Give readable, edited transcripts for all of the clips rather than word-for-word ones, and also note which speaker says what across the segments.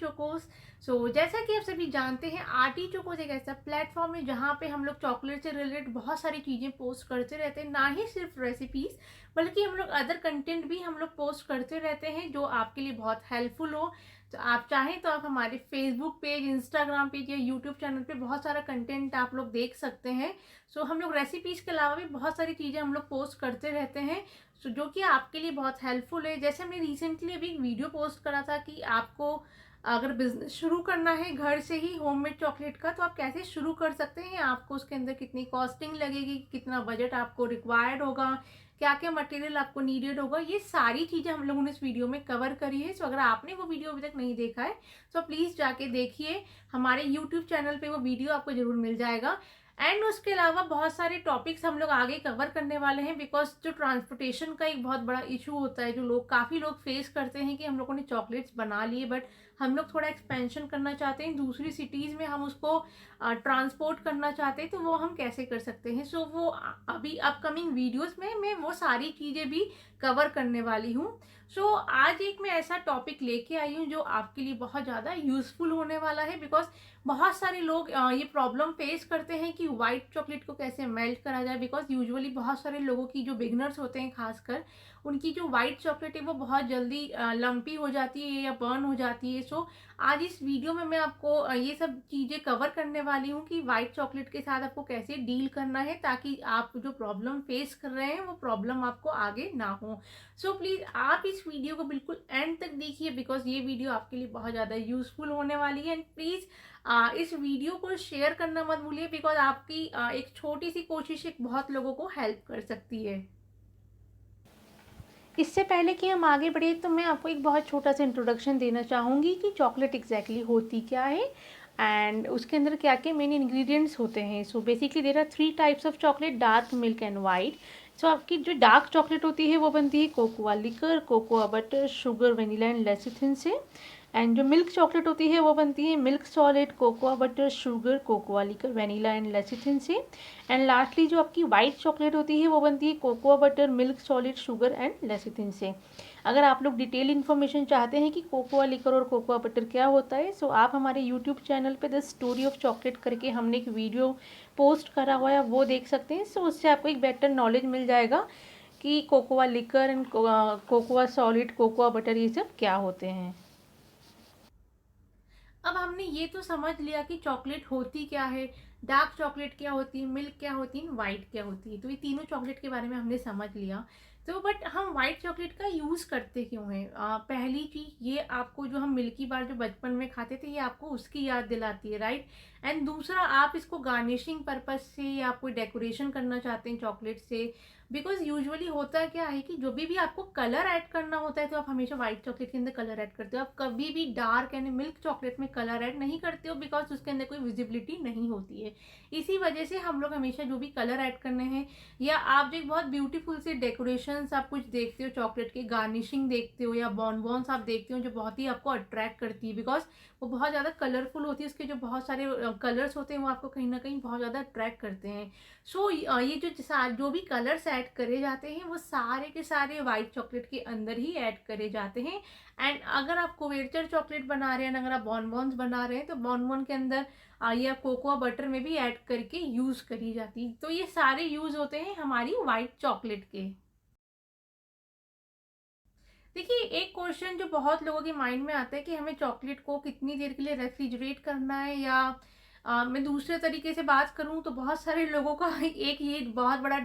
Speaker 1: Chocos. सो जैसा कि आप सभी जानते हैं, आरटी चोकोस एक ऐसा प्लेटफॉर्म है जहाँ पे हम लोग चॉकलेट से रिलेटेड बहुत सारी चीज़ें पोस्ट करते रहते हैं, ना ही सिर्फ रेसिपीज़ बल्कि हम लोग अदर कंटेंट भी हम लोग पोस्ट करते रहते हैं जो आपके लिए बहुत हेल्पफुल हो। तो आप चाहें तो आप हमारे फेसबुक पेज, इंस्टाग्राम पेज या यूट्यूब चैनल पे बहुत सारा कंटेंट आप लोग देख सकते हैं। सो हम लोग रेसिपीज़ के अलावा भी बहुत सारी चीज़ें हम लोग पोस्ट करते रहते हैं, सो जो कि आपके लिए बहुत हेल्पफुल है। जैसे हमने रिसेंटली अभी एक वीडियो पोस्ट करा था कि आपको अगर बिजनेस शुरू करना है घर से ही होममेड चॉकलेट का, तो आप कैसे शुरू कर सकते हैं, आपको उसके अंदर कितनी कॉस्टिंग लगेगी, कितना बजट आपको रिक्वायर्ड होगा, क्या क्या मटेरियल आपको नीडेड होगा, ये सारी चीज़ें हम लोगों ने इस वीडियो में कवर करी है। सो अगर आपने वो वीडियो अभी तक नहीं देखा है तो प्लीज़ जाके देखिए, हमारे यूट्यूब चैनल पे वो वीडियो आपको ज़रूर मिल जाएगा। एंड उसके अलावा बहुत सारे टॉपिक्स हम लोग आगे कवर करने वाले हैं, बिकॉज जो ट्रांसपोर्टेशन का एक बहुत बड़ा इशू होता है, जो लोग काफ़ी लोग फेस करते हैं कि हम लोगों ने चॉकलेट्स बना लिए बट हम लोग थोड़ा एक्सपेंशन करना चाहते हैं, दूसरी सिटीज़ में हम उसको ट्रांसपोर्ट करना चाहते हैं, तो वो हम कैसे कर सकते हैं। सो वो अभी अपकमिंग वीडियोस में मैं वो सारी चीज़ें भी कवर करने वाली हूँ। सो आज एक मैं ऐसा टॉपिक लेके आई हूँ जो आपके लिए बहुत ज़्यादा यूज़फुल होने वाला है, बिकॉज बहुत सारे लोग ये प्रॉब्लम फेस करते हैं कि वाइट चॉकलेट को कैसे मेल्ट करा जाए, बिकॉज यूजुअली बहुत सारे लोगों की जो बिगनर्स होते हैं खासकर, उनकी जो वाइट चॉकलेट है वो बहुत जल्दी लंपी हो जाती है या बर्न हो जाती है। सो आज इस वीडियो में मैं आपको ये सब चीज़ें कवर करने वाली हूँ कि वाइट चॉकलेट के साथ आपको कैसे डील करना है, ताकि आप जो प्रॉब्लम फेस कर रहे हैं वो प्रॉब्लम आपको आगे ना हो। सो प्लीज़ आप इस वीडियो को बिल्कुल एंड तक देखिए, बिकॉज ये वीडियो आपके लिए बहुत ज़्यादा यूज़फुल होने वाली है। एंड प्लीज़ इस वीडियो को शेयर करना मत भूलिए, बिकॉज आपकी एक छोटी सी कोशिश एक बहुत लोगों को हेल्प कर सकती है। इससे पहले कि हम आगे बढ़े तो मैं आपको एक बहुत छोटा सा इंट्रोडक्शन देना चाहूँगी कि चॉकलेट एग्जैक्टली होती क्या है एंड उसके अंदर क्या क्या मेन इंग्रेडिएंट्स होते हैं। So basically there are 3 types of chocolate, dark, milk and white. So आपकी जो डार्क चॉकलेट होती है वो बनती है cocoa liquor, cocoa butter, sugar, vanilla and lecithin से। एंड जो मिल्क चॉकलेट होती है वो बनती है milk solid, cocoa butter, sugar, cocoa liquor, vanilla and lecithin से। एंड लास्टली जो आपकी वाइट चॉकलेट होती है वो बनती है cocoa butter, milk solid, sugar and lecithin से। अगर आप लोग डिटेल इन्फॉर्मेशन चाहते हैं कि कोकोआ लिकर और कोकोआ बटर क्या होता है, सो आप हमारे यूट्यूब चैनल पे द स्टोरी ऑफ चॉकलेट करके हमने एक वीडियो पोस्ट करा हुआ है, वो देख सकते हैं। सो उससे आपको एक बेटर नॉलेज मिल जाएगा कि cocoa liquor and cocoa solid, cocoa butter ये सब क्या होते हैं। अब हमने ये तो समझ लिया कि चॉकलेट होती क्या है, डार्क चॉकलेट क्या होती है, मिल्क क्या होती है, वाइट क्या होती है, तो ये तीनों चॉकलेट के बारे में हमने समझ लिया। तो बट हम वाइट चॉकलेट का यूज़ करते क्यों हैं? पहली चीज़ ये, आपको जो हम मिल्की बार जो बचपन में खाते थे ये आपको उसकी याद दिलाती है, राइट। एंड दूसरा, आप इसको गार्निशिंग पर्पज से या आप कोई डेकोरेशन करना चाहते हैं चॉकलेट से, बिकॉज यूजुअली होता क्या है कि जो भी आपको कलर ऐड करना होता है तो आप हमेशा व्हाइट चॉकलेट के अंदर कलर ऐड करते हो, आप कभी भी डार्क यानी मिल्क चॉकलेट में कलर ऐड नहीं करते हो, बिकॉज उसके अंदर कोई विजिबिलिटी नहीं होती है। इसी वजह से हम लोग हमेशा जो भी कलर ऐड करने हैं, या आप जो एक बहुत ब्यूटीफुल से डेकोरेशन आप कुछ देखते हो चॉकलेट के, गार्निशिंग देखते हो या बॉनबॉन्स आप देखते हो जो बहुत ही आपको अट्रैक्ट करती है, बिकॉज वो बहुत ज़्यादा कलरफुल होती है, उसके जो बहुत सारे कलर्स होते हैं वो आपको कहीं ना कहीं बहुत ज़्यादा अट्रैक्ट करते हैं। सो ये जो भी कलर्स ऐड करे जाते हैं वो सारे के सारे वाइट चॉकलेट के अंदर ही ऐड करे जाते हैं। एंड अगर आप कोवेचर चॉकलेट बना रहे हैं, अगर आप बॉनबॉन्स बना रहे हैं, तो बॉनबॉन के अंदर ये आप कोकोआ बटर में भी ऐड करके यूज़ करी जाती है। तो ये सारे यूज़ होते हैं हमारी वाइट चॉकलेट के। देखिए, एक क्वेश्चन जो बहुत लोगों के माइंड में आता है कि हमें चॉकलेट को कितनी देर के लिए रेफ्रिजरेट करना है, या मैं दूसरे तरीके से बात करूं तो बहुत सारे लोगों का एक ये बहुत बड़ा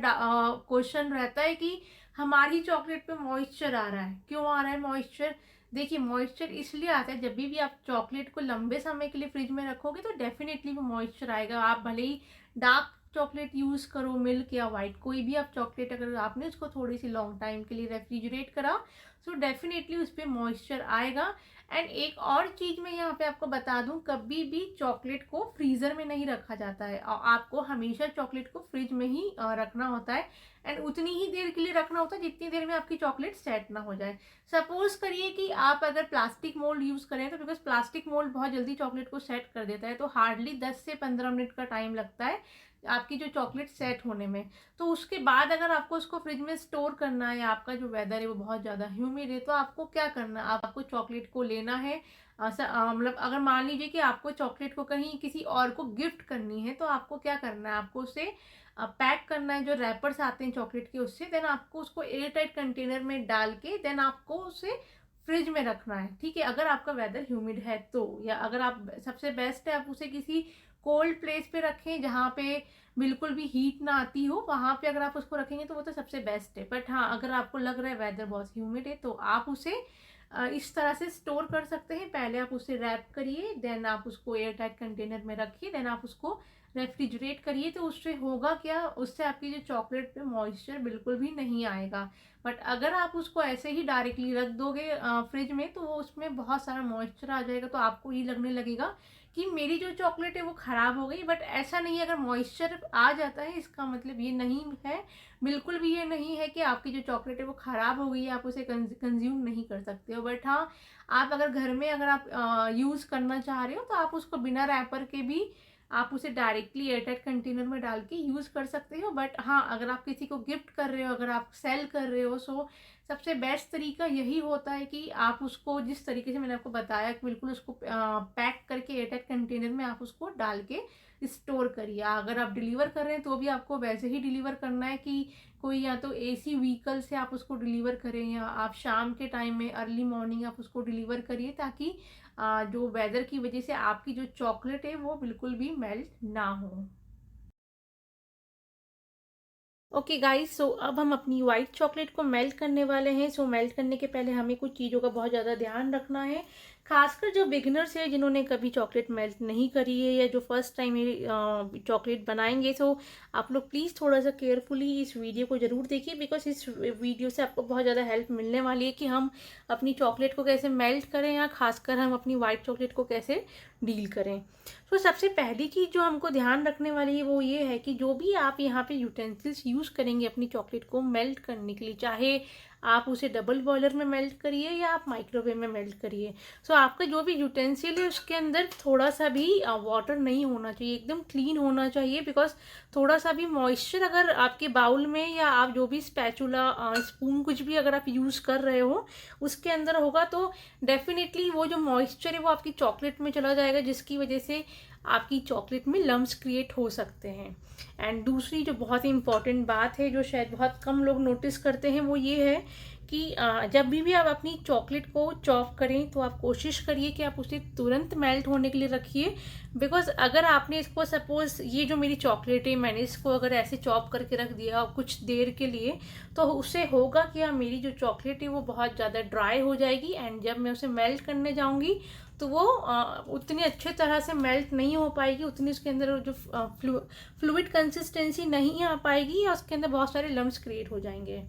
Speaker 1: क्वेश्चन रहता है कि हमारी चॉकलेट पे मॉइस्चर आ रहा है, क्यों आ रहा है मॉइस्चर? देखिए, मॉइस्चर इसलिए आता है, जब भी आप चॉकलेट को लंबे समय के लिए फ्रिज में रखोगे तो डेफिनेटली वो मॉइस्चर आएगा। आप भले ही डार्क चॉकलेट यूज़ करो, मिल्क या वाइट, कोई भी आप चॉकलेट, अगर आपने उसको थोड़ी सी लॉन्ग टाइम के लिए रेफ्रिजरेट करा, सो डेफिनेटली उस पर मॉइस्चर आएगा। एंड एक और चीज़ मैं यहाँ पे आपको बता दूँ, कभी भी चॉकलेट को फ्रीज़र में नहीं रखा जाता है, और आपको हमेशा चॉकलेट को फ्रिज में ही रखना होता है। एंड उतनी ही देर के लिए रखना होता है जितनी देर में आपकी चॉकलेट सेट ना हो जाए। सपोज करिए कि आप अगर प्लास्टिक मोल्ड यूज़ करें, तो बिकॉज प्लास्टिक मोल्ड बहुत जल्दी चॉकलेट को सेट कर देता है, तो हार्डली 10 से 15 मिनट का टाइम लगता है आपकी जो चॉकलेट सेट होने में। तो उसके बाद अगर आपको उसको फ्रिज में स्टोर करना है या आपका जो वेदर है वो बहुत ज़्यादा ह्यूमिड है, तो आपको क्या करना है, आपको चॉकलेट को लेना है। मतलब अगर मान लीजिए कि आपको चॉकलेट को कहीं किसी और को गिफ्ट करनी है, तो आपको क्या करना है, आपको उसे पैक करना है, जो रैपर्स आते हैं चॉकलेट के उससे, देन आपको उसको एयर टाइट कंटेनर में डाल के देन आपको उसे फ्रिज में रखना है, ठीक है। अगर आपका वेदर ह्यूमिड है तो, या अगर आप, सबसे बेस्ट है आप उसे किसी कोल्ड प्लेस पे रखें जहाँ पे बिल्कुल भी हीट ना आती हो, वहाँ पे अगर आप उसको रखेंगे तो वो तो सबसे बेस्ट है। बट हाँ, अगर आपको लग रहा है वेदर बहुत ह्यूमिड है तो आप उसे इस तरह से स्टोर कर सकते हैं। पहले आप उसे रैप करिए, देन आप उसको एयर टाइट कंटेनर में रखिए, देन आप उसको रेफ्रिजरेट करिए। तो उससे होगा क्या, उससे आपकी जो चॉकलेट पे मॉइस्चर बिल्कुल भी नहीं आएगा। बट अगर आप उसको ऐसे ही डायरेक्टली रख दोगे फ्रिज में, तो वो उसमें बहुत सारा मॉइस्चर आ जाएगा, तो आपको ये लगने लगेगा कि मेरी जो चॉकलेट है वो ख़राब हो गई। बट ऐसा नहीं है, अगर मॉइस्चर आ जाता है इसका मतलब ये नहीं है, बिल्कुल भी ये नहीं है कि आपकी जो चॉकलेट है वो ख़राब हो गई है, आप उसे कंज्यूम नहीं कर सकते हो। बट हाँ, आप अगर घर में अगर आप यूज़ करना चाह रहे हो तो आप उसको बिना रैपर के भी आप उसे डायरेक्टली एयरटाइट कंटेनर में डाल के यूज़ कर सकते हो। बट हाँ, अगर आप किसी को गिफ्ट कर रहे हो, अगर आप सेल कर रहे हो, सो सबसे बेस्ट तरीका यही होता है कि आप उसको जिस तरीके से मैंने आपको बताया कि बिल्कुल उसको पैक करके एयरटाइट कंटेनर में आप उसको डाल के स्टोर करिए। अगर आप डिलीवर कर रहे हैं तो भी आपको वैसे ही डिलीवर करना है कि कोई या तो एसी व्हीकल से आप उसको डिलीवर करें, या आप शाम के टाइम में अर्ली मॉर्निंग आप उसको डिलीवर करिए, ताकि जो वेदर की वजह से आपकी जो चॉकलेट है वो बिल्कुल भी मेल्ट ना हो। ओके गाइस, सो अब हम अपनी वाइट चॉकलेट को मेल्ट करने वाले हैं। सो मेल्ट करने के पहले हमें कुछ चीज़ों का बहुत ज़्यादा ध्यान रखना है, खासकर जो बिगिनर्स है जिन्होंने कभी चॉकलेट मेल्ट नहीं करी है, या जो फर्स्ट टाइम ये चॉकलेट बनाएंगे। सो आप लोग प्लीज़ थोड़ा सा केयरफुली इस वीडियो को ज़रूर देखिए, बिकॉज इस वीडियो से आपको बहुत ज़्यादा हेल्प मिलने वाली है कि हम अपनी चॉकलेट को कैसे मेल्ट करें, या खासकर हम अपनी वाइट चॉकलेट को कैसे डील करें। तो सबसे पहली चीज़ जो हमको ध्यान रखने वाली है वो ये है कि जो भी आप यहाँ पे यूटेंसिल्स यूज़ करेंगे अपनी चॉकलेट को मेल्ट करने के लिए, चाहे आप उसे डबल बॉयलर में मेल्ट करिए या आप माइक्रोवेव में मेल्ट करिए, सो आपका जो भी यूटेंसिल है उसके अंदर थोड़ा सा भी वाटर नहीं होना चाहिए, एकदम क्लीन होना चाहिए। बिकॉज थोड़ा सा भी मॉइस्चर अगर आपके बाउल में, या आप जो भी स्पैचुला स्पून कुछ भी अगर आप यूज़ कर रहे हो उसके अंदर होगा, तो डेफिनेटली वो जो मॉइस्चर है वो आपकी चॉकलेट में चला जाएगा, जिसकी वजह से आपकी चॉकलेट में लम्स क्रिएट हो सकते हैं। एंड दूसरी जो बहुत ही इंपॉर्टेंट बात है, जो शायद बहुत कम लोग नोटिस करते हैं, वो ये है कि जब भी आप अपनी चॉकलेट को चॉप करें तो आप कोशिश करिए कि आप उसे तुरंत मेल्ट होने के लिए रखिए। बिकॉज अगर आपने इसको, सपोज ये जो मेरी चॉकलेट है मैंने इसको अगर ऐसे चॉप करके रख दिया कुछ देर के लिए, तो उससे होगा कि मेरी जो चॉकलेट है वो बहुत ज़्यादा ड्राई हो जाएगी, एंड जब मैं उसे मेल्ट करने जाऊँगी तो वो उतनी अच्छे तरह से मेल्ट नहीं हो पाएगी, उतनी उसके अंदर जो फ्लूइड कंसिस्टेंसी नहीं आ पाएगी, या उसके अंदर बहुत सारे लम्स क्रिएट हो जाएंगे।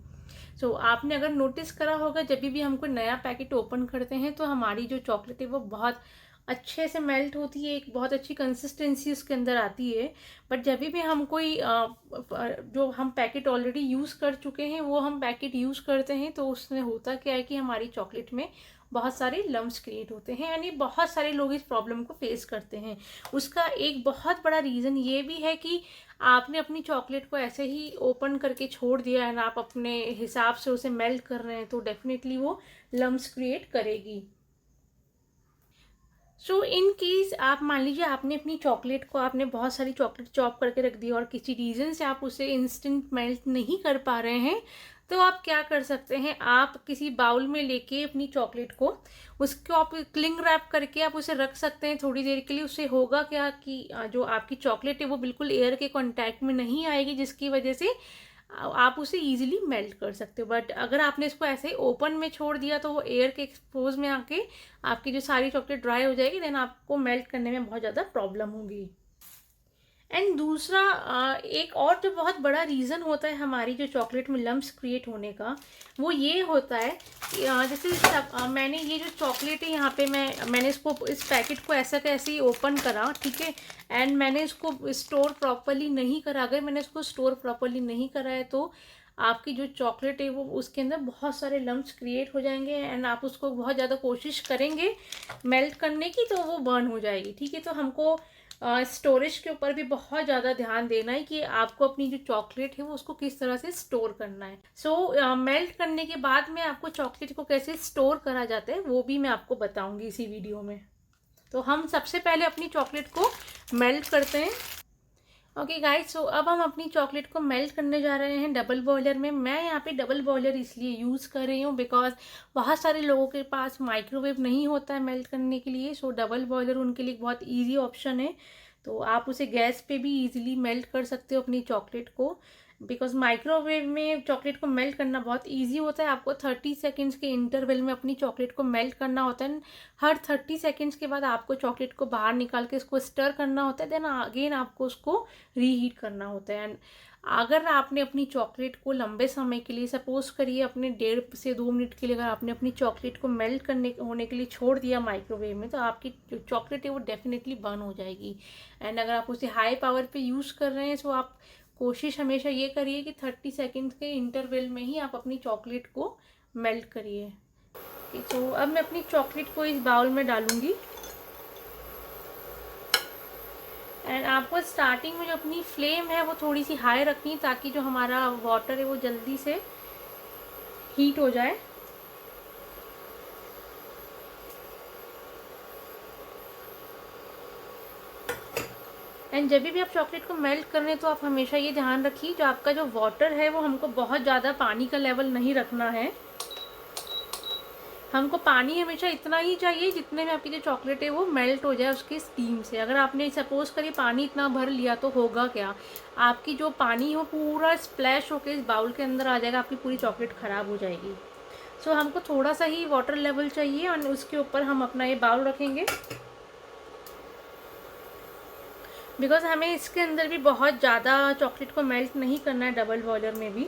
Speaker 1: सो आपने अगर नोटिस करा होगा, जब भी हम कोई नया पैकेट ओपन करते हैं तो हमारी जो चॉकलेट है वो बहुत अच्छे से मेल्ट होती है, एक बहुत अच्छी कंसिस्टेंसी उसके अंदर आती है। बट जब भी हम कोई जो हम पैकेट ऑलरेडी यूज़ कर चुके हैं वो हम पैकेट यूज़ करते हैं, तो उसमें होता क्या है कि हमारी चॉकलेट में बहुत सारे लम्स क्रिएट होते हैं, यानी बहुत सारे लोग इस प्रॉब्लम को फेस करते हैं। उसका एक बहुत बड़ा रीज़न ये भी है कि आपने अपनी चॉकलेट को ऐसे ही ओपन करके छोड़ दिया है, आप अपने हिसाब से उसे मेल्ट कर रहे हैं, तो डेफिनेटली वो लम्स क्रिएट करेगी। सो इन केस आप मान लीजिए आपने अपनी चॉकलेट को, आपने बहुत सारी चॉकलेट चॉप करके रख दी और किसी रीज़न से आप उसे इंस्टेंट मेल्ट नहीं कर पा रहे हैं, तो आप क्या कर सकते हैं, आप किसी बाउल में लेके अपनी चॉकलेट को, उसको आप क्लिंग रैप करके आप उसे रख सकते हैं थोड़ी देर के लिए। उससे होगा क्या कि जो आपकी चॉकलेट है वो बिल्कुल एयर के कॉन्टैक्ट में नहीं आएगी, जिसकी वजह से आप उसे इजीली मेल्ट कर सकते हो। बट अगर आपने इसको ऐसे ही ओपन में छोड़ दिया तो वो एयर के एक्सपोज में आके आपकी जो सारी चॉकलेट ड्राई हो जाएगी, देन आपको मेल्ट करने में बहुत ज़्यादा प्रॉब्लम होगी। एंड दूसरा एक और जो बहुत बड़ा रीज़न होता है हमारी जो चॉकलेट में लम्स क्रिएट होने का, वो ये होता है कि जैसे मैंने ये जो चॉकलेट है यहाँ पे मैंने इसको, इस पैकेट को ऐसा कैसे ही ओपन करा, ठीक है, एंड मैंने इसको स्टोर प्रॉपरली नहीं करा। अगर मैंने इसको स्टोर प्रॉपरली नहीं करा है तो आपकी जो चॉकलेट है वो, उसके अंदर बहुत सारे लम्स क्रिएट हो जाएंगे, एंड आप उसको बहुत ज़्यादा कोशिश करेंगे मेल्ट करने की तो वो बर्न हो जाएगी, ठीक है। तो हमको स्टोरेज के ऊपर भी बहुत ज़्यादा ध्यान देना है कि आपको अपनी जो चॉकलेट है वो उसको किस तरह से स्टोर करना है। सो मेल्ट करने के बाद में आपको चॉकलेट को कैसे स्टोर करा जाता है वो भी मैं आपको बताऊंगी इसी वीडियो में। तो हम सबसे पहले अपनी चॉकलेट को मेल्ट करते हैं। ओके गाइस, सो अब हम अपनी चॉकलेट को मेल्ट करने जा रहे हैं डबल बॉयलर में। मैं यहाँ पे डबल बॉयलर इसलिए यूज़ कर रही हूँ बिकॉज बहुत सारे लोगों के पास माइक्रोवेव नहीं होता है मेल्ट करने के लिए। सो डबल बॉयलर उनके लिए बहुत इजी ऑप्शन है। तो आप उसे गैस पे भी इजीली मेल्ट कर सकते हो अपनी चॉकलेट को, बिकॉज माइक्रोवेव में चॉकलेट को मेल्ट करना बहुत इजी होता है। आपको 30 सेकेंड्स के इंटरवल में अपनी चॉकलेट को मेल्ट करना होता है। हर 30 सेकेंड्स के बाद आपको चॉकलेट को बाहर निकाल के इसको स्टर करना होता है, देन अगेन आपको उसको रीहीट करना होता है। एंड अगर आपने अपनी चॉकलेट को लंबे समय के लिए, सपोज करिए अपने 1.5 से 2 मिनट के लिए अगर आपने अपनी चॉकलेट को मेल्ट करने होने के लिए छोड़ दिया माइक्रोवेव में, तो आपकी जो चॉकलेट है वो डेफिनेटली बर्न हो जाएगी। एंड अगर आप उसे हाई पावर पे यूज़ कर रहे हैं तो आप कोशिश हमेशा ये करिए कि 30 सेकेंड्स के इंटरवल में ही आप अपनी चॉकलेट को मेल्ट करिए। तो अब मैं अपनी चॉकलेट को इस बाउल में डालूंगी। एंड आपको स्टार्टिंग में जो अपनी फ्लेम है वो थोड़ी सी हाई रखनी है ताकि जो हमारा वाटर है वो जल्दी से हीट हो जाए। एंड जब भी आप चॉकलेट को मेल्ट कर रहे हैं तो आप हमेशा ये ध्यान रखिए जो आपका जो वाटर है वो हमको बहुत ज़्यादा पानी का लेवल नहीं रखना है। हमको पानी हमेशा इतना ही चाहिए जितने में आपकी जो चॉकलेट है वो मेल्ट हो जाए उसकी स्टीम से। अगर आपने सपोज करिए पानी इतना भर लिया तो होगा क्या, आपकी जो पानी हो पूरा स्प्लैश होकर इस बाउल के अंदर आ जाएगा, आपकी पूरी चॉकलेट ख़राब हो जाएगी। सो हमको थोड़ा सा ही वाटर लेवल चाहिए और उसके ऊपर हम अपना ये बाउल रखेंगे, बिकॉज हमें इसके अंदर भी बहुत ज़्यादा चॉकलेट को मेल्ट नहीं करना है डबल बॉयलर में भी।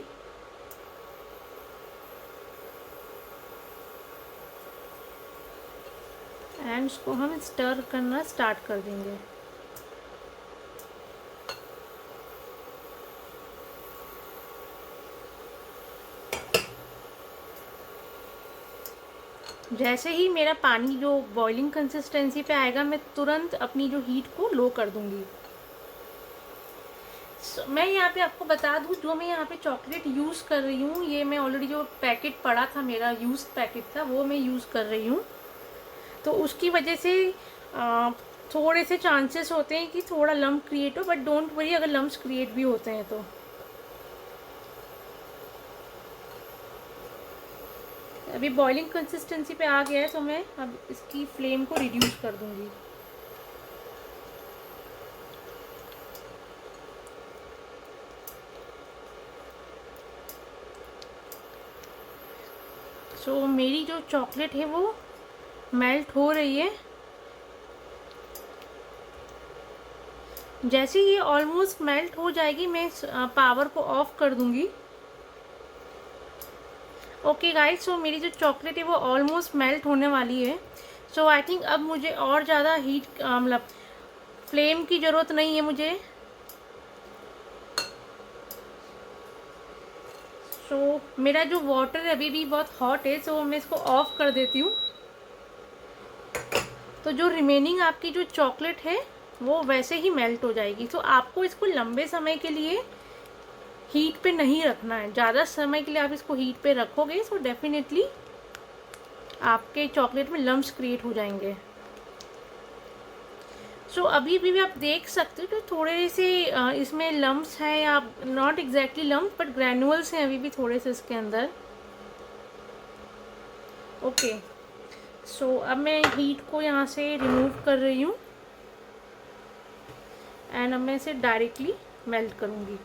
Speaker 1: एंड इसको हम स्टर करना स्टार्ट कर देंगे। जैसे ही मेरा पानी जो बॉइलिंग कंसिस्टेंसी पे आएगा मैं तुरंत अपनी जो हीट को लो कर दूंगी। मैं यहाँ पे आपको बता दूँ जो मैं यहाँ पे चॉकलेट यूज़ कर रही हूँ, ये मैं ऑलरेडी जो पैकेट पड़ा था मेरा यूज़ पैकेट था वो मैं यूज़ कर रही हूँ। तो उसकी वजह से थोड़े से चांसेस होते हैं कि थोड़ा लम्प क्रिएट हो, बट डोंट वरी अगर लम्प्स क्रिएट भी होते हैं तो। अभी बॉइलिंग कंसिस्टेंसी पे आ गया है तो मैं अब इसकी फ्लेम को रिड्यूस कर दूंगी। सो मेरी जो चॉकलेट है वो मेल्ट हो रही है। जैसे ये ऑलमोस्ट मेल्ट हो जाएगी मैं पावर को ऑफ कर दूंगी। ओके गाइस, सो मेरी जो चॉकलेट है वो ऑलमोस्ट मेल्ट होने वाली है। सो आई थिंक अब मुझे और ज़्यादा हीट मतलब फ्लेम की ज़रूरत नहीं है मुझे। सो मेरा जो वाटर है अभी भी बहुत हॉट है, सो मैं इसको ऑफ कर देती हूँ। तो जो रिमेनिंग आपकी जो चॉकलेट है वो वैसे ही मेल्ट हो जाएगी। तो आपको इसको लंबे समय के लिए हीट पे नहीं रखना है। ज़्यादा समय के लिए आप इसको हीट पे रखोगे तो डेफिनेटली आपके चॉकलेट में लम्प्स क्रिएट हो जाएंगे। सो अभी भी आप देख सकते हो तो थोड़े से इसमें लम्प्स हैं, या not exactly lumps but granules हैं अभी भी थोड़े से इसके अंदर। ओके, सो अब मैं हीट को यहाँ से रिमूव कर रही हूँ एंड अब मैं इसे डायरेक्टली मेल्ट करूँगी।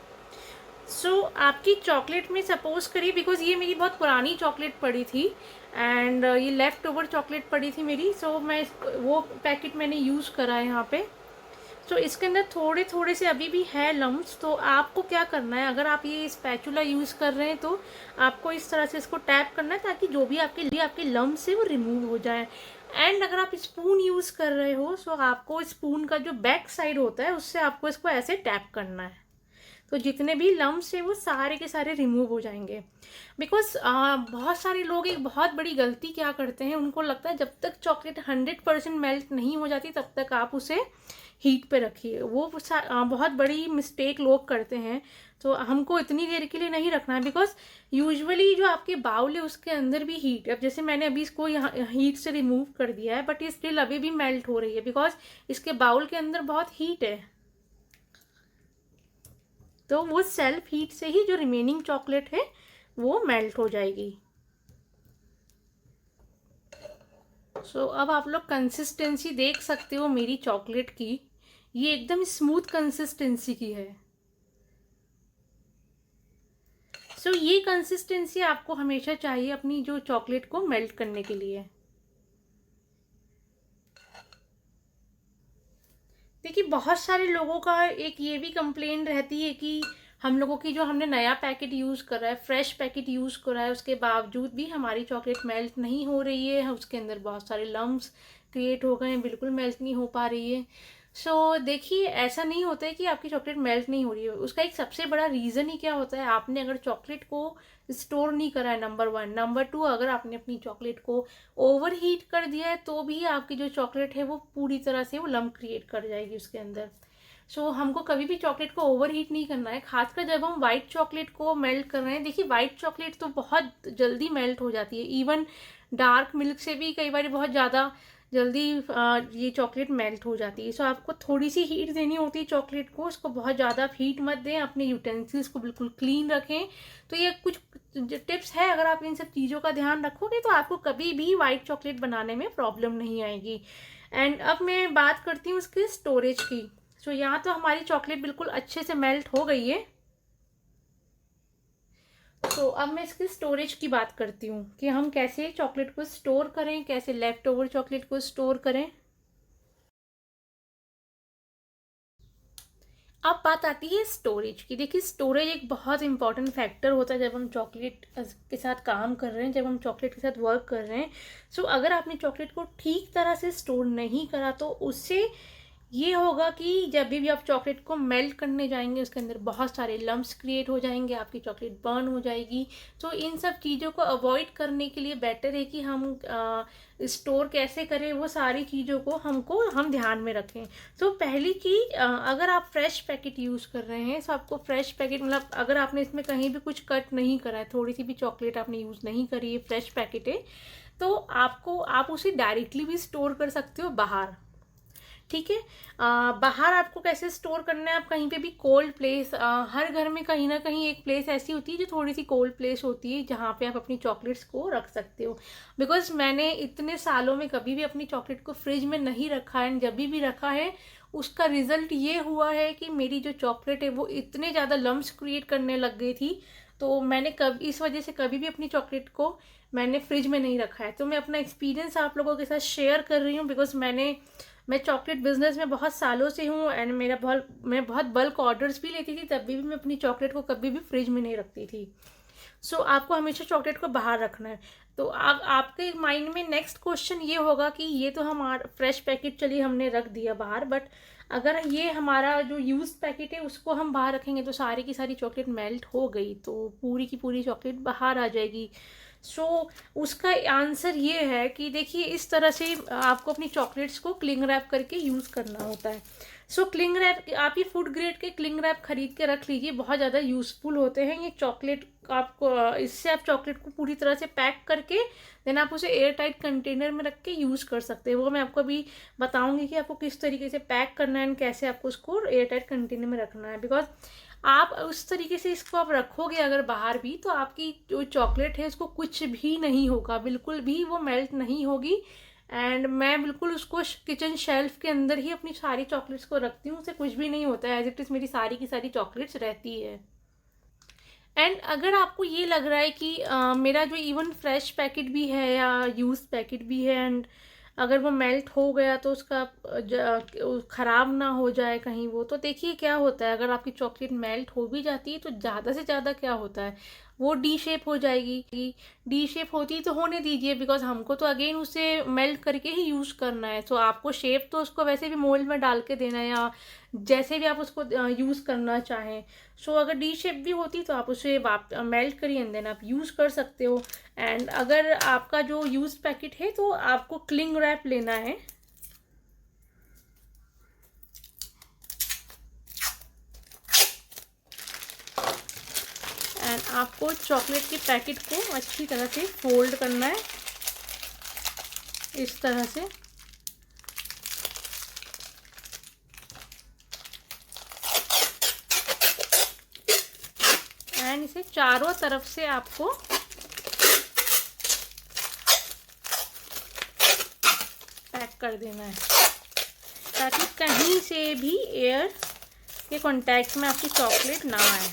Speaker 1: सो आपकी चॉकलेट में सपोज करिए, बिकॉज ये मेरी बहुत पुरानी चॉकलेट पड़ी थी एंड ये लेफ़्ट ओवर चॉकलेट पड़ी थी मेरी, सो मैं वो पैकेट मैंने यूज़ करा है यहाँ पे। सो इसके अंदर थोड़े थोड़े से अभी भी है लम्प्स। तो आपको क्या करना है, अगर आप ये स्पैचुला यूज़ कर रहे हैं तो आपको इस तरह से इसको टैप करना है ताकि जो भी आपके लम्प्स है वो रिमूव हो जाए। एंड अगर आप स्पून यूज़ कर रहे हो तो आपको स्पून का जो बैक साइड होता है उससे आपको इसको ऐसे टैप करना है। तो जितने भी लम्स हैं वो सारे के सारे रिमूव हो जाएंगे। बिकॉज बहुत सारे लोग एक बहुत बड़ी गलती क्या करते हैं, उनको लगता है जब तक चॉकलेट 100% मेल्ट नहीं हो जाती तब तक आप उसे हीट पे रखिए। वो बहुत बड़ी मिस्टेक लोग करते हैं। तो हमको इतनी देर के लिए नहीं रखना है, बिकॉज यूजुअली जो आपके बाउल है उसके अंदर भी हीट है। अब जैसे मैंने अभी इसको यहाँ हीट से रिमूव कर दिया है, बट ये स्टिल अभी भी मेल्ट हो रही है बिकॉज इसके बाउल के अंदर बहुत हीट है। तो वो सेल्फ हीट से ही जो रिमेनिंग चॉकलेट है वो मेल्ट हो जाएगी। सो अब आप लोग कंसिस्टेंसी देख सकते हो मेरी चॉकलेट की, ये एकदम स्मूथ कंसिस्टेंसी की है। सो ये कंसिस्टेंसी आपको हमेशा चाहिए अपनी जो चॉकलेट को मेल्ट करने के लिए। देखिए बहुत सारे लोगों का एक ये भी कंप्लेंट रहती है कि हम लोगों की जो हमने नया पैकेट यूज़ करा है, फ्रेश पैकेट यूज़ करा है, उसके बावजूद भी हमारी चॉकलेट मेल्ट नहीं हो रही है, उसके अंदर बहुत सारे लम्प्स क्रिएट हो गए हैं, बिल्कुल मेल्ट नहीं हो पा रही है। सो देखिए ऐसा नहीं होता है कि आपकी चॉकलेट मेल्ट नहीं हो रही है। उसका एक सबसे बड़ा रीज़न ही क्या होता है, आपने अगर चॉकलेट को स्टोर नहीं करा है, नंबर 1। नंबर 2, अगर आपने अपनी चॉकलेट को ओवर हीट कर दिया है तो भी आपकी जो चॉकलेट है वो पूरी तरह से वो लम्प क्रिएट कर जाएगी उसके अंदर। सो हमको कभी भी चॉकलेट को ओवर हीट नहीं करना है, खासकर जब हम वाइट चॉकलेट को मेल्ट कर रहे हैं। देखिए वाइट चॉकलेट तो बहुत जल्दी मेल्ट हो जाती है, इवन डार्क मिल्क से भी कई बार बहुत ज़्यादा जल्दी ये चॉकलेट मेल्ट हो जाती है। सो आपको थोड़ी सी हीट देनी होती है चॉकलेट को, उसको बहुत ज़्यादा हीट मत दें, अपने यूटेंसिल्स को बिल्कुल क्लीन रखें। तो ये कुछ टिप्स है, अगर आप इन सब चीज़ों का ध्यान रखोगे तो आपको कभी भी वाइट चॉकलेट बनाने में प्रॉब्लम नहीं आएगी। एंड अब मैं बात करती हूँ उसके स्टोरेज की। सो यहाँ तो हमारी चॉकलेट बिल्कुल अच्छे से मेल्ट हो गई है। तो अब मैं इसकी स्टोरेज की बात करती हूँ कि हम कैसे चॉकलेट को स्टोर करें, कैसे लेफ्ट ओवर चॉकलेट को स्टोर करें। अब बात आती है स्टोरेज की। देखिए स्टोरेज एक बहुत इंपॉर्टेंट फैक्टर होता है जब हम चॉकलेट के साथ काम कर रहे हैं, जब हम चॉकलेट के साथ वर्क कर रहे हैं। सो अगर आपने चॉकलेट को ठीक तरह से स्टोर नहीं करा तो उससे ये होगा कि जब भी आप चॉकलेट को मेल्ट करने जाएंगे उसके अंदर बहुत सारे लम्प्स क्रिएट हो जाएंगे, आपकी चॉकलेट बर्न हो जाएगी। तो इन सब चीज़ों को अवॉइड करने के लिए बेटर है कि हम स्टोर कैसे करें, वो सारी चीज़ों को हम ध्यान में रखें। तो पहली चीज़, अगर आप फ्रेश पैकेट यूज़ कर रहे हैं तो आपको फ्रेश पैकेट, मतलब अगर आपने इसमें कहीं भी कुछ कट नहीं करा है, थोड़ी सी भी चॉकलेट आपने यूज़ नहीं करी है, फ्रेश पैकेट है, तो आप उसे डायरेक्टली भी स्टोर कर सकते हो बाहर। ठीक है, बाहर आपको कैसे स्टोर करना है, आप कहीं पे भी कोल्ड प्लेस, हर घर में कहीं ना कहीं एक प्लेस ऐसी होती है जो थोड़ी सी कोल्ड प्लेस होती है जहाँ पे आप अपनी चॉकलेट्स को रख सकते हो। बिकॉज मैंने इतने सालों में कभी भी अपनी चॉकलेट को फ्रिज में नहीं रखा है, जब भी रखा है उसका रिजल्ट ये हुआ है कि मेरी जो चॉकलेट है वो इतने ज़्यादा लम्प्स क्रिएट करने लग गई थी। तो मैंने इस वजह से कभी भी अपनी चॉकलेट को मैंने फ्रिज में नहीं रखा है। तो मैं अपना एक्सपीरियंस आप लोगों के साथ शेयर कर रही हूँ, बिकॉज मैं चॉकलेट बिजनेस में बहुत सालों से हूँ एंड मैं बहुत बल्क ऑर्डर्स भी लेती थी, तब भी मैं अपनी चॉकलेट को कभी भी फ्रिज में नहीं रखती थी। सो आपको हमेशा चॉकलेट को बाहर रखना है। तो आपके माइंड में नेक्स्ट क्वेश्चन ये होगा कि ये तो हमारा फ्रेश पैकेट चलिए हमने रख दिया बाहर, बट अगर ये हमारा जो यूज पैकेट है उसको हम बाहर रखेंगे तो सारी की सारी चॉकलेट मेल्ट हो गई तो पूरी की पूरी चॉकलेट बाहर आ जाएगी। सो उसका आंसर ये है कि देखिए इस तरह से आपको अपनी चॉकलेट्स को क्लिंग रैप करके यूज़ करना होता है। सो क्लिंग रैप, आप ये फूड ग्रेड के क्लिंग रैप खरीद के रख लीजिए, बहुत ज़्यादा यूज़फुल होते हैं ये चॉकलेट। आपको इससे आप चॉकलेट को पूरी तरह से पैक करके देन आप उसे एयर टाइट कंटेनर में रख के यूज़ कर सकते हैं। वो मैं आपको अभी बताऊंगी कि आपको किस तरीके से पैक करना है एंड कैसे आपको उसको एयर टाइट कंटेनर में रखना है। बिकॉज आप उस तरीके से इसको आप रखोगे अगर बाहर भी, तो आपकी जो चॉकलेट है उसको कुछ भी नहीं होगा, बिल्कुल भी वो मेल्ट नहीं होगी। एंड मैं बिल्कुल उसको किचन शेल्फ के अंदर ही अपनी सारी चॉकलेट्स को रखती हूँ, उसे कुछ भी नहीं होता है, एज इट इज़ मेरी सारी की सारी चॉकलेट्स रहती है। एंड अगर आपको ये लग रहा है कि मेरा जो इवन फ्रेश पैकेट भी है या यूज पैकेट भी है एंड अगर वो मेल्ट हो गया तो उसका ख़राब ना हो जाए कहीं वो, तो देखिए क्या होता है, अगर आपकी चॉकलेट मेल्ट हो भी जाती है तो ज़्यादा से ज़्यादा क्या होता है, वो डी शेप हो जाएगी। डी शेप होती तो होने दीजिए, बिकॉज हमको तो अगेन उसे मेल्ट करके ही यूज़ करना है। तो आपको शेप तो उसको वैसे भी मोल्ड में डाल के देना है, या जैसे भी आप उसको यूज़ करना चाहें। सो अगर डी शेप भी होती तो आप उसे मेल्ट करिए एंड देन आप यूज़ कर सकते हो। एंड अगर आपका जो यूज़ पैकेट है तो आपको क्लिंग रैप लेना है। एंड आपको चॉकलेट के पैकेट को अच्छी तरह से फोल्ड करना है इस तरह से। एंड इसे चारों तरफ से आपको पैक कर देना है, ताकि कहीं से भी एयर के कांटेक्ट में आपकी चॉकलेट ना आए।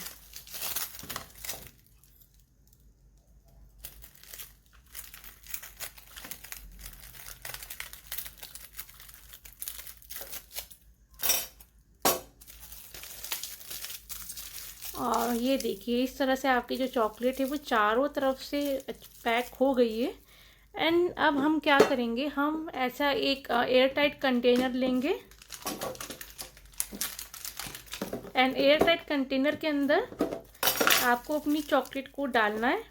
Speaker 1: और ये देखिए इस तरह से आपकी जो चॉकलेट है वो चारों तरफ से पैक हो गई है। एंड अब हम क्या करेंगे, हम ऐसा एक एयर टाइट कंटेनर लेंगे। एंड एयर टाइट कंटेनर के अंदर आपको अपनी चॉकलेट को डालना है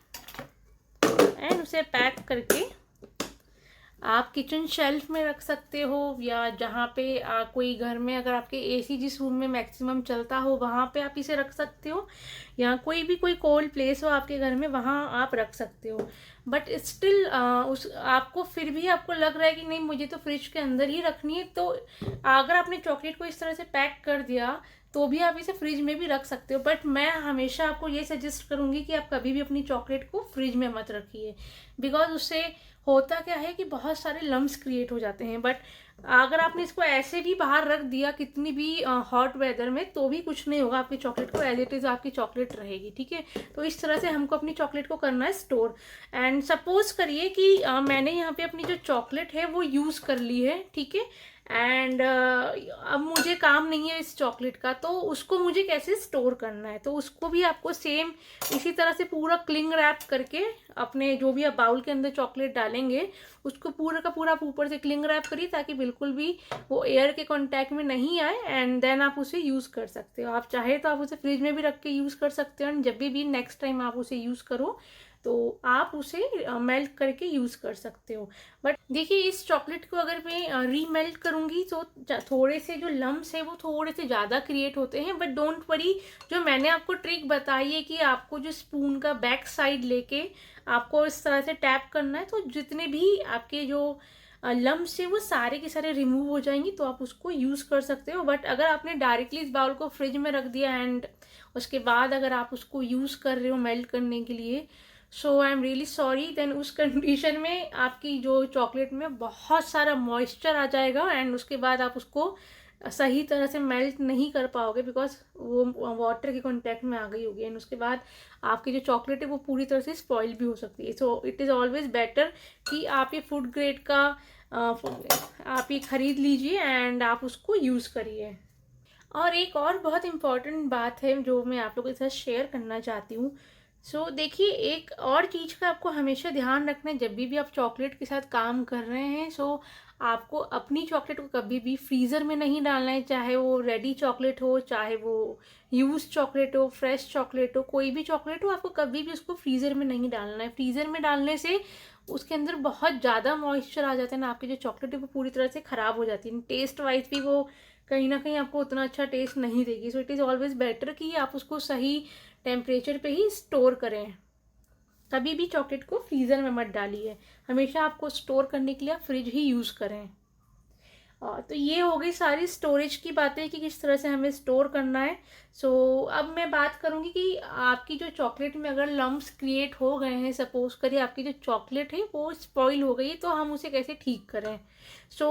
Speaker 1: एंड उसे पैक करके आप किचन शेल्फ में रख सकते हो, या जहाँ पे कोई घर में अगर आपके एसी जिस रूम में मैक्सिमम चलता हो वहाँ पे आप इसे रख सकते हो, या कोई कोल्ड प्लेस हो आपके घर में वहाँ आप रख सकते हो। बट स्टिल उस आपको फिर भी आपको लग रहा है कि नहीं मुझे तो फ्रिज के अंदर ही रखनी है, तो अगर आपने चॉकलेट को इस तरह से पैक कर दिया तो भी आप इसे फ्रिज में भी रख सकते हो। बट मैं हमेशा आपको ये सजेस्ट करूँगी कि आप कभी भी अपनी चॉकलेट को फ्रिज में मत रखिए, बिकॉज उससे होता क्या है कि बहुत सारे लम्स क्रिएट हो जाते हैं। बट अगर आपने इसको ऐसे भी बाहर रख दिया कितनी भी हॉट वेदर में तो भी कुछ नहीं होगा, आपकी चॉकलेट को एज इट इज़ आपकी चॉकलेट रहेगी। ठीक है, तो इस तरह से हमको अपनी चॉकलेट को करना है स्टोर। एंड सपोज करिए कि मैंने यहाँ पे अपनी जो चॉकलेट है वो यूज़ कर ली है, ठीक है, एंड अब मुझे काम नहीं है इस चॉकलेट का, तो उसको मुझे कैसे स्टोर करना है। तो उसको भी आपको सेम इसी तरह से पूरा क्लिंग रैप करके अपने जो भी आप बाउल के अंदर चॉकलेट डालेंगे उसको पूरा का पूरा आप ऊपर से क्लिंग रैप करिए, ताकि बिल्कुल भी वो एयर के कांटेक्ट में नहीं आए। एंड देन आप उसे यूज़ कर सकते हो। आप चाहे तो आप उसे फ्रिज में भी रख के यूज़ कर सकते हो, एंड जब भी नेक्स्ट टाइम आप उसे यूज़ करो तो आप उसे मेल्ट करके यूज़ कर सकते हो। बट देखिए इस चॉकलेट को अगर मैं रीमेल्ट करूँगी तो थोड़े से जो लम्स है वो थोड़े से ज़्यादा क्रिएट होते हैं। बट डोंट वरी, जो मैंने आपको ट्रिक बताई है कि आपको जो स्पून का बैक साइड लेके आपको इस तरह से टैप करना है, तो जितने भी आपके जो लम्स है वो सारे के सारे रिमूव हो जाएंगी, तो आप उसको यूज़ कर सकते हो। बट अगर आपने डायरेक्टली इस बाउल को फ्रिज में रख दिया एंड उसके बाद अगर आप उसको यूज़ कर रहे हो मेल्ट करने के लिए, so I am really sorry, then उस कंडीशन में आपकी जो चॉकलेट में बहुत सारा मॉइस्चर आ जाएगा एंड उसके बाद आप उसको सही तरह से मेल्ट नहीं कर पाओगे, बिकॉज वो वाटर के कांटेक्ट में आ गई होगी। एंड उसके बाद आपकी जो चॉकलेट है वो पूरी तरह से स्पॉइल भी हो सकती है। So it is always better कि आप ये फूड ग्रेड का आप ये ख़रीद लीजिए एंड आप उसको यूज़ करिए। और एक और बहुत इम्पॉर्टेंट बात है जो मैं आप लोगों के साथ शेयर करना चाहती हूँ। देखिए एक और चीज़ का आपको हमेशा ध्यान रखना है जब भी आप चॉकलेट के साथ काम कर रहे हैं। आपको अपनी चॉकलेट को कभी भी फ्रीज़र में नहीं डालना है, चाहे वो रेडी चॉकलेट हो, चाहे वो यूज़ चॉकलेट हो, फ्रेश चॉकलेट हो, कोई भी चॉकलेट हो, आपको कभी भी उसको फ्रीज़र में नहीं डालना है। फ्रीज़र में डालने से उसके अंदर बहुत ज़्यादा मॉइस्चर आ जाता है ना, आपकी जो चॉकलेट है वो पूरी तरह से ख़राब हो जाती है। टेस्ट वाइज भी वो कहीं ना कहीं आपको उतना अच्छा टेस्ट नहीं देगी। So it is always better कि आप उसको सही टेम्परेचर पे ही स्टोर करें। कभी भी चॉकलेट को फ्रीज़र में मत डालिए, हमेशा आपको स्टोर करने के लिए आप फ्रिज ही यूज़ करें। तो ये हो गई सारी स्टोरेज की बातें कि किस तरह से हमें स्टोर करना है। अब मैं बात करूँगी कि आपकी जो चॉकलेट में अगर लम्स क्रिएट हो गए हैं, सपोज करिए आपकी जो चॉकलेट है वो स्पॉइल हो गई है, तो हम उसे कैसे ठीक करें।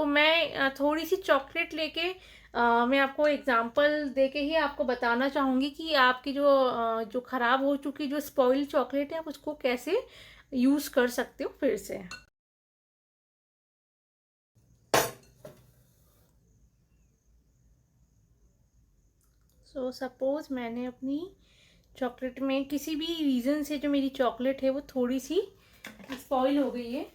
Speaker 1: मैं थोड़ी सी चॉकलेट लेके मैं आपको एग्जांपल देके ही आपको बताना चाहूँगी कि आपकी जो ख़राब हो चुकी जो स्पॉइल चॉकलेट है आप उसको कैसे यूज़ कर सकते हो फिर से। सपोज़ मैंने अपनी चॉकलेट में किसी भी रीज़न से जो मेरी चॉकलेट है वो थोड़ी सी स्पॉइल हो गई है।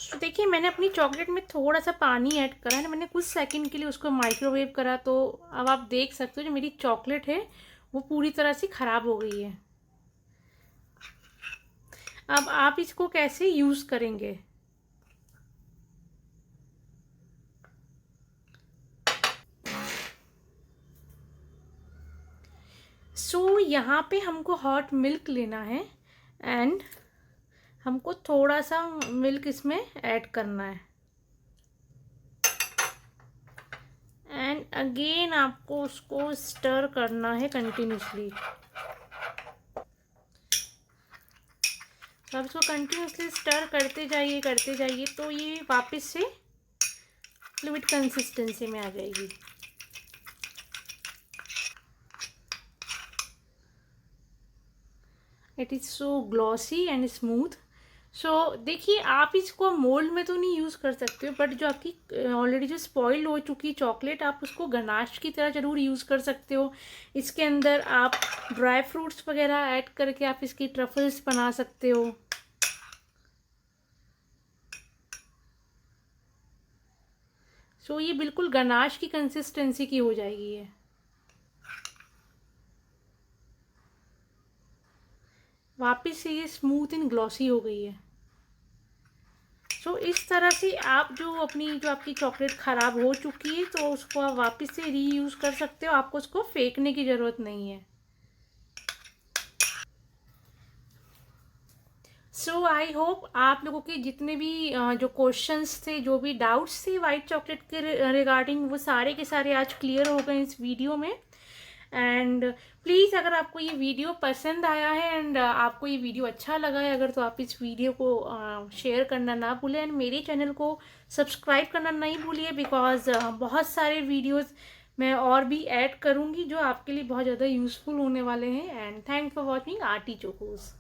Speaker 1: तो देखिए मैंने अपनी चॉकलेट में थोड़ा सा पानी ऐड करा है, मैंने कुछ सेकंड के लिए उसको माइक्रोवेव करा, तो अब आप देख सकते हो जो मेरी चॉकलेट है वो पूरी तरह से ख़राब हो गई है। अब आप इसको कैसे यूज़ करेंगे? सो यहाँ पे हमको हॉट मिल्क लेना है एंड हमको थोड़ा सा मिल्क इसमें ऐड करना है एंड अगेन आपको उसको स्टर करना है कंटिन्यूसली। तो आप इसको कंटिन्यूसली स्टर करते जाइए तो ये वापस से फ्लूइड कंसिस्टेंसी में आ जाएगी। It is so glossy and smooth. So देखिए आप इसको मोल्ड में तो नहीं यूज़ कर सकते हो, बट जो आपकी ऑलरेडी जो स्पॉइल हो चुकी चॉकलेट आप उसको गनाश की तरह ज़रूर यूज़ कर सकते हो। इसके अंदर आप ड्राई फ्रूट्स वगैरह ऐड करके आप इसकी ट्रफल्स बना सकते हो। सो ये बिल्कुल गनाश की कंसिस्टेंसी की हो जाएगी ये। वापस से ये स्मूथ एंड ग्लॉसी हो गई है। सो इस तरह से आप जो आपकी चॉकलेट ख़राब हो चुकी है तो उसको आप वापस से रीयूज़ कर सकते हो, आपको उसको फेंकने की ज़रूरत नहीं है। सो आई होप आप लोगों के जितने भी जो क्वेश्चंस थे, जो भी डाउट्स थे वाइट चॉकलेट के रिगार्डिंग, वो सारे के सारे आज क्लियर हो गए इस वीडियो में। एंड प्लीज़ अगर आपको ये वीडियो पसंद आया है एंड आपको ये वीडियो अच्छा लगा है अगर, तो आप इस वीडियो को शेयर करना ना भूलें एंड मेरे चैनल को सब्सक्राइब करना नहीं भूलिए, बिकॉज बहुत सारे वीडियोस मैं और भी ऐड करूँगी जो आपके लिए बहुत ज़्यादा यूज़फुल होने वाले हैं। एंड थैंक्स फॉर वॉचिंग आर्टी चोकोस।